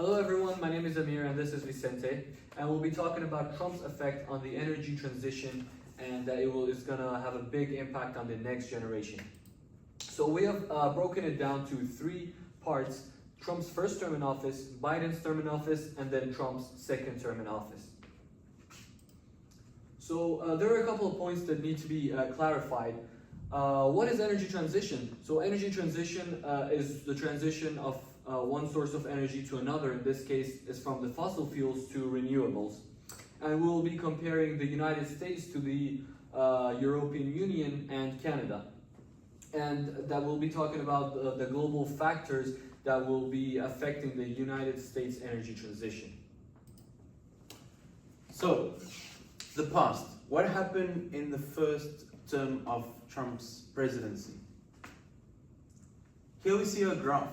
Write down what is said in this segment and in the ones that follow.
Hello everyone, my name is Amir and this is Vicente, and we'll be talking about Trump's effect on the energy transition and that is gonna have a big impact on the next generation. So we have broken it down to three parts: Trump's first term in office, Biden's term in office, and then Trump's second term in office. So there are a couple of points that need to be clarified. What is energy transition? So energy transition is the transition of one source of energy to another. In this case, is from the fossil fuels to renewables. And we'll be comparing the United States to the European Union and Canada. And that we'll be talking about the global factors that will be affecting the United States energy transition. So, the past. What happened in the first term of Trump's presidency? Here we see a graph.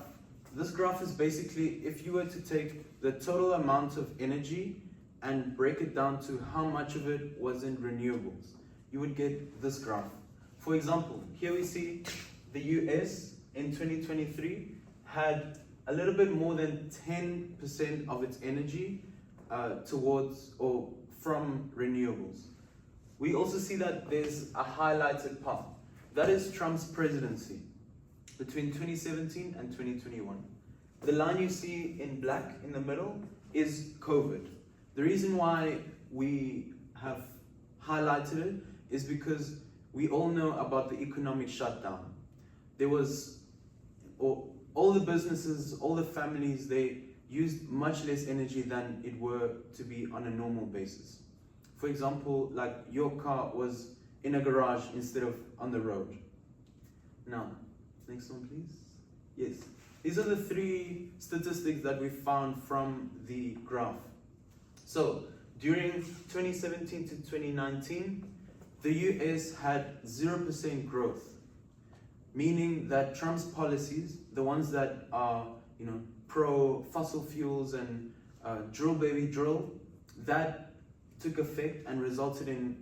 This graph is basically if you were to take the total amount of energy and break it down to how much of it was in renewables, you would get this graph. For example, here we see the US in 2023 had a little bit more than 10% of its energy towards or from renewables. We also see that there's a highlighted path. That is Trump's presidency between 2017 and 2021. The line you see in black in the middle is COVID. The reason why we have highlighted it is because we all know about the economic shutdown. There was all the businesses, all the families, they used much less energy than it were to be on a normal basis. For example, like your car was in a garage instead of on the road. Now, next one please. Yes, these are the three statistics that we found from the graph. So, during 2017 to 2019, the US had 0% growth, meaning that Trump's policies, the ones that are, pro fossil fuels and drill baby drill, that took effect and resulted in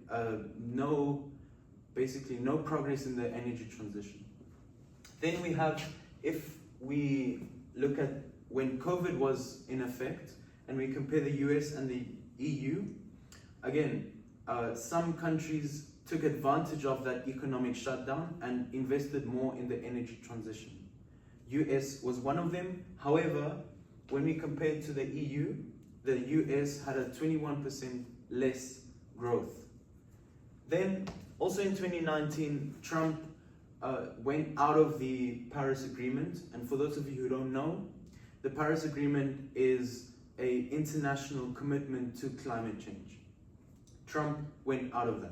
basically no progress in the energy transition. Then we have, if we look at when COVID was in effect and we compare the US and the EU, again, some countries took advantage of that economic shutdown and invested more in the energy transition. US was one of them. However, when we compare it to the EU, the US had a 21% less growth. Then, also in 2019, Trump went out of the Paris Agreement. And for those of you who don't know, the Paris Agreement is an international commitment to climate change. Trump went out of that.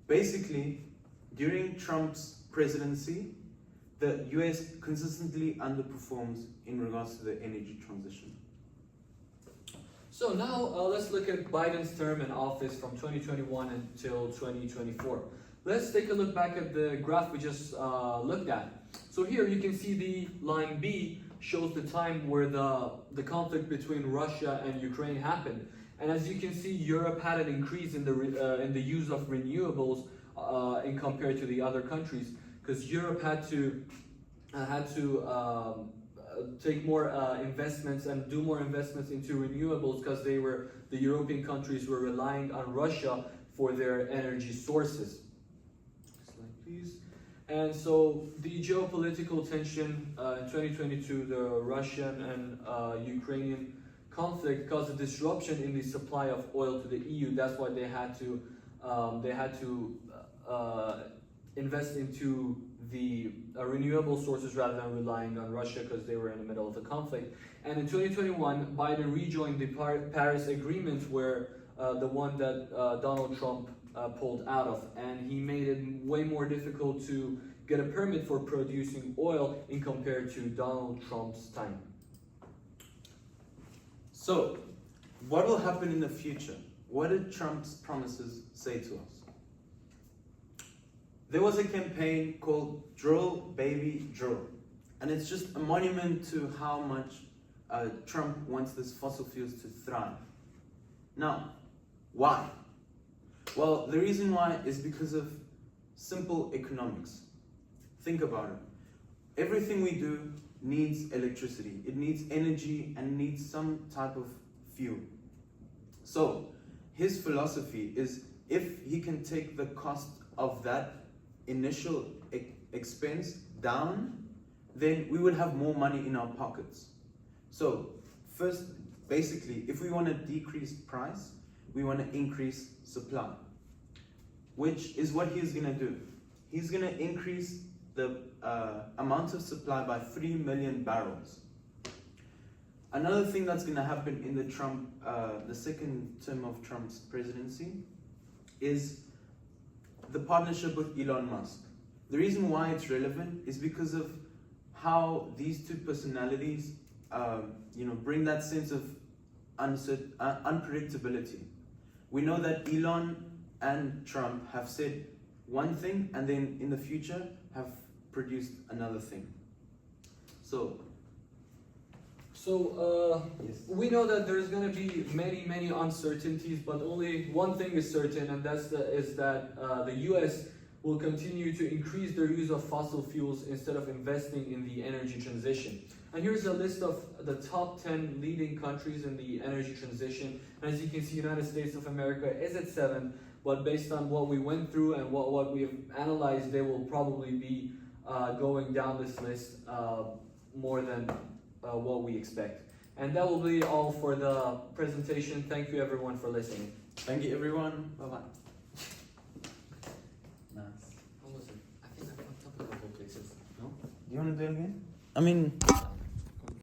Basically, during Trump's presidency, the US consistently underperforms in regards to the energy transition. So now let's look at Biden's term in office from 2021 until 2024. Let's take a look back at the graph we just looked at. So here you can see the line B shows the time where the conflict between Russia and Ukraine happened. And as you can see, Europe had an increase in the use of renewables in compared to the other countries, because Europe had to take more investments and do more investments into renewables, because the European countries were relying on Russia for their energy sources. Next slide, please. And so the geopolitical tension in 2022, the Russian and Ukrainian conflict caused a disruption in the supply of oil to the EU. That's why they had to invest into the renewable sources rather than relying on Russia, because they were in the middle of the conflict. And in 2021, Biden rejoined the Paris Agreement, where the one that Donald Trump pulled out of, and he made it way more difficult to get a permit for producing oil in compared to Donald Trump's time. So, what will happen in the future? What did Trump's promises say to us? There was a campaign called Drill Baby Drill, and it's just a monument to how much Trump wants this fossil fuels to thrive. Now, why? Well, the reason why is because of simple economics. Think about it. Everything we do needs electricity, it needs energy, and needs some type of fuel. So his philosophy is, if he can take the cost of that initial expense down, then we would have more money in our pockets. So first, basically, if we want to decrease price, we want to increase supply, which is what he's going to do. He's going to increase the amount of supply by 3 million barrels. Another thing that's going to happen in the second term of Trump's presidency is the partnership with Elon Musk. The reason why it's relevant is because of how these two personalities, bring that sense of unpredictability. We know that Elon and Trump have said one thing and then in the future have produced another thing. So yes. We know that there's going to be many uncertainties, but only one thing is certain, and that's that the U.S. will continue to increase their use of fossil fuels instead of investing in the energy transition. And here's a list of the top 10 leading countries in the energy transition. And as you can see, United States of America is at 7, but based on what we went through and what we have analyzed, they will probably be going down this list more than what we expect. And that will be all for the presentation. Thank you everyone for listening. Thank you everyone. Bye bye. Nice. How was it? I think I fucked up a couple places. No? Do you want to do it again? I mean.